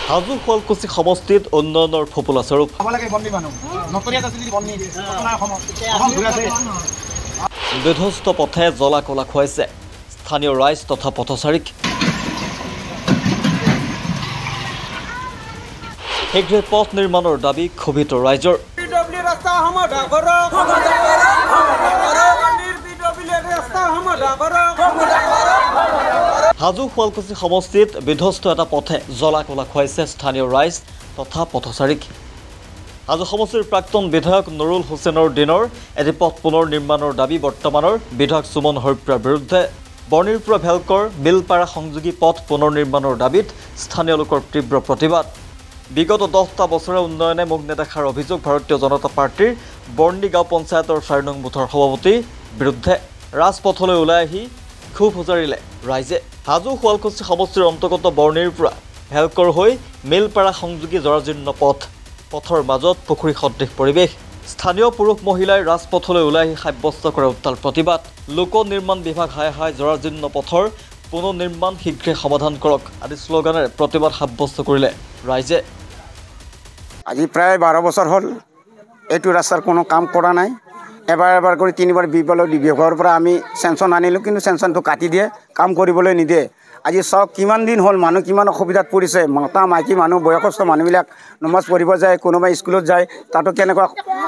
হাজো শুৱালকুছি সমষ্টিত উন্নয়নৰ ফোপোলা স্বৰূপ বিধ্বস্ত পথে জ্বলা কলা খুৱাইছে স্থানীয় ৰাইজ তথা পথচাৰীক। শীঘ্ৰে পথ নিৰ্মাণৰ দাবী ক্ষোভিত ৰাইজৰ। হাজো শুৱালকুছি সমষ্টিত বিধ্বস্ত এটা পথে জ্বলা কলা খুৱাইছে স্থানীয় ৰাইজ তথা পথচাৰীক। হাজো সমষ্টিৰ প্ৰাক্তন বিধায়ক নুৰুল হুছেইনৰ দিনৰ এটি পথ পুনৰ নিৰ্মাণৰ দাবী বৰ্তমানৰ বিধায়ক সুমন হৰিপ্ৰাৰ বিৰুদ্ধে। বৰ্ণিৰ পৰা ভেলকৰ বিলপাৰা সংযোগী পথ পুনৰ নিৰ্মাণৰ দাবীত স্থানীয় লোকৰ তীব্ৰ প্ৰতিবাদ। বিগত 10টা বছৰে উন্নয়নে মুখ নেদেখাৰ অভিযোগ ভাৰতীয় জনতা পাৰ্টীৰ বৰ্ণি গাঁও পঞ্চায়তৰ 4 নং বুথৰ সভাপতিৰ বিৰুদ্ধে। ৰাজপথলৈ ওলাই আহি ক্ষোভ উজাৰিলে ৰাইজে। হাজো শুৱালকুছি সমষ্টিৰ অন্তৰ্গত বৰ্ণিৰ পৰা ভেলকৰ হৈ মিলপাৰা সংযোগী জৰাজীৰ্ণ পথৰ মাজত পুখুৰী সদৃশ পৰিৱেশ। স্থানীয় পুৰুষ মহিলাই ৰাজপথলৈ ওলাই আহি সাব্যস্ত কৰে উত্তাল প্ৰতিবাদ। লোক নিৰ্মাণ বিভাগ হাই হাই জৰাজীৰ্ণ পথৰ পুনৰ নিৰ্মাণ শীঘ্ৰে সমাধান কৰক আদি শ্লোগানেৰে প্ৰতিবাদ সাব্যস্ত কৰিলে ৰাইজে। আজি প্ৰায় 12 বছৰ হ'ল এইটো ৰাস্তাৰ কোনো কাম কৰা নাই। এবাৰ কৰি 3বাৰ বিভাগৰ পৰা আমি চেংচন আনিলোঁ, কিন্তু চেংচনটো কাটি দিয়ে, কাম কৰিবলৈ নিদিয়ে। আজি চাওক কিমান দিন হ'ল, মানুহ কিমান অসুবিধাত পৰিছে। মতা মাইকী মানুহ বয়সস্থ মানুহবিলাক নমাজ পঢ়িব যায়, কোনোবাই স্কুলত যায়, তাতো কেনেকুৱা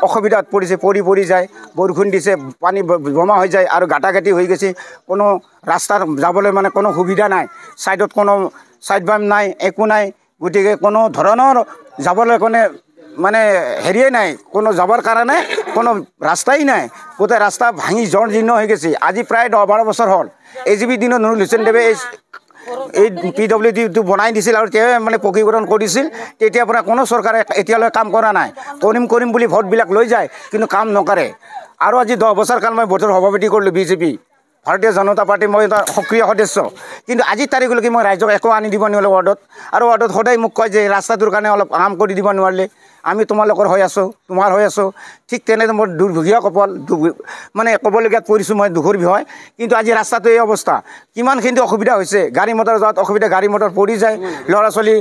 অসুবিধাত পৰিছে, পৰি যায়। বৰষুণ দিছে, পানী জমা হৈ যায় আৰু গাঁটাগাঁটি হৈ গৈছে। কোনো ৰাস্তাত যাবলৈ মানে কোনো সুবিধা নাই। ছাইডত কোনো ছাইড বাম নাই, একো নাই। গতিকে কোনো ধৰণৰ যাবলৈ মানে হেৰিয়ে নাই, কোনো যাবৰ কাৰণে কোনো ৰাস্তাই নাই। গোটেই ৰাস্তা ভাঙি জৰ্জীৰ্ণ হৈ গৈছে। আজি প্ৰায় 10-12 বছৰ হ'ল। AGP দিনত নুৰুল হুছেইন দেৱে এই PWDটো বনাই দিছিল আৰু তেওঁ মানে পকীকৰণ কৰিছিল। তেতিয়াৰ পৰা কোনো চৰকাৰে এতিয়ালৈ কাম কৰা নাই। কৰিম বুলি ভোটবিলাক লৈ যায়, কিন্তু কাম নকৰে। আৰু আজি 10 বছৰ কাল মই ভোটৰ সভাপতি কৰিলোঁ BJP, ভাৰতীয় জনতা পাৰ্টি, মই এটা সক্ৰিয় সদস্য। কিন্তু আজিৰ তাৰিখলৈকে মই ৰাইজক একো আনি দিব নোৱাৰিলোঁ ৱাৰ্ডত। আৰু ৱাৰ্ডত সদায় মোক কয় যে ৰাস্তাটোৰ কাৰণে অলপ কাম কৰি দিব নোৱাৰিলে, আমি তোমালোকৰ হৈ আছোঁ, তোমাৰ হৈ আছোঁ। ঠিক তেনেদৰে মোৰ দুৰ্ভগীয়া কপাল, মানে ক'বলগীয়াত পৰিছোঁ মই, দুখৰ বিষয়। কিন্তু আজি ৰাস্তাটো এই অৱস্থা। কিমানখিনি অসুবিধা হৈছে, গাড়ী মটৰ যোৱাত অসুবিধা, গাড়ী মটৰ পৰি যায়, ল'ৰা ছোৱালী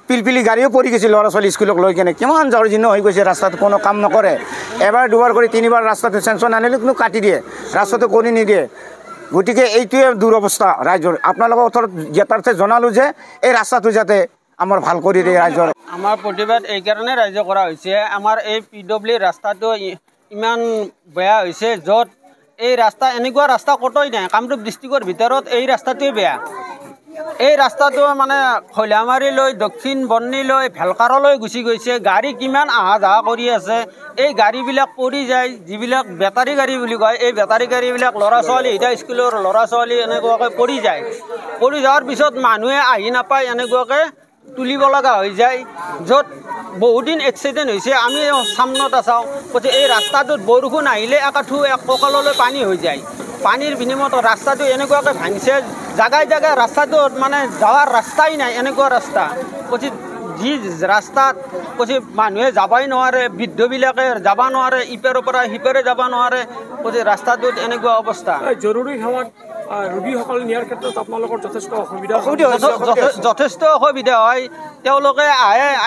পিলপিলি গাড়ীও পৰি গৈছে, ল'ৰা ছোৱালী স্কুলক লৈ কেনে কিমান জৰ্জীৰ্ণ হৈ গৈছে। ৰাস্তাটো কোনো কাম নকৰে। এবাৰ 2বাৰ কৰি 3বাৰ ৰাস্তাটো চেংচন আনিলোঁ, কিন্তু কাটি দিয়ে, ৰাস্তাটো কৰি নিদিয়ে। গতিকে এইটোৱে দুৰৱস্থা ৰাইজৰ। আপোনালোকৰ ওচৰত যথাৰ্থে জনালোঁ যে এই ৰাস্তাটো যাতে আমাৰ ভাল কৰি দিয়ে ৰাইজৰ। আমাৰ প্ৰতিবাদ এইকাৰণে ৰাইজে কৰা হৈছে, আমাৰ এই PW ৰাস্তাটো ইমান বেয়া হৈছে, য'ত এই ৰাস্তা এনেকুৱা ৰাস্তা ক'তোই নাই। কামৰূপ ডিষ্ট্ৰিক্টৰ ভিতৰত এই ৰাস্তাটোৱে বেয়া। এই ৰাস্তাটো মানে খৈলামাৰীলৈ, দক্ষিণ বৰ্ণিলৈ, ভেলকাৰলৈ গুচি গৈছে। গাড়ী কিমান অহা যোৱা কৰি আছে। এই গাড়ীবিলাক পৰি যায়, যিবিলাক বেটাৰী গাড়ী বুলি কয়, এই বেটাৰী গাড়ীবিলাক ল'ৰা ছোৱালী, এতিয়া স্কুলৰ ল'ৰা ছোৱালী এনেকুৱাকৈ পৰি যায়। পৰি যোৱাৰ পিছত মানুহে আহি নাপায়, এনেকুৱাকৈ তুলিব লগা হৈ যায়, য'ত বহুদিন এক্সিডেণ্ট হৈছে। আমি সামনত চাওঁ, গতিকে এই ৰাস্তাটোত বৰষুণ আহিলে একাঠু এক কঁকাললৈ পানী হৈ যায়। পানীৰ বিনিময়ত ৰাস্তাটো এনেকুৱাকৈ ভাঙিছে, জাগাই ৰাস্তাটোত মানে যাৱাৰ ৰাস্তাই নাই, এনেকুৱা ৰাস্তা। গতিকে যি ৰাস্তাত মানুহে যাবই নোৱাৰে, বৃদ্ধবিলাকে যাব নোৱাৰে, ইপাৰৰ পৰা সিপাৰে যাব নোৱাৰে। গতিকে ৰাস্তাটোত এনেকুৱা অৱস্থা। জৰুৰী সেৱাত ৰোগীসকল নিয়াৰ ক্ষেত্ৰত আপোনালোকৰ যথেষ্ট যথেষ্ট অসুবিধা হয়। তেওঁলোকে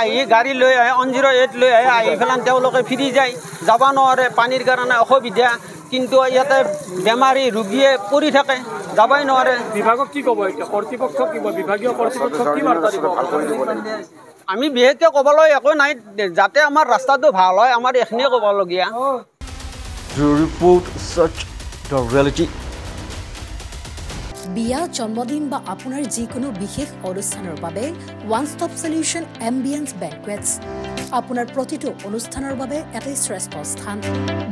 আহি গাড়ী লৈ আহে, 108 লৈ আহি পেলাই তেওঁলোকে ফিৰি যায়, যাব নোৱাৰে, পানীৰ কাৰণে অসুবিধা। কিন্তু ইয়াতে বেমাৰী ৰোগীয়ে পৰি থাকে, যাবই নোৱাৰে। বিভাগক কি ক'ব এতিয়া, কৰ্তৃপক্ষ কি বিভাগীয় কৰ্তৃপক্ষ কি বাৰ্তা দিব? আমি বিশেষকৈ ক'বলৈ একো নাই, যাতে আমাৰ ৰাস্তাটো ভাল হয়, আমাৰ এইখিনিয়ে ক'বলগীয়া। Report search the reality. বিয়া, জন্মদিন বা আপোনাৰ যিকোনো বিশেষ অনুষ্ঠানৰ বাবে one stop solution ambience banquets. আপোনাৰ প্ৰতিটো অনুষ্ঠানৰ বাবে এটাই শ্ৰেষ্ঠ স্থান,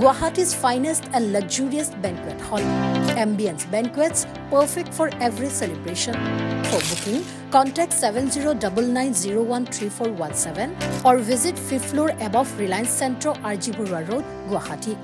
Guwahati's finest and luxurious banquet hall. Ambience banquets, perfect for every celebration. For booking, contact 7099013417 or visit 5th floor above Reliance Centro, RG Burwa Road, Guwahati.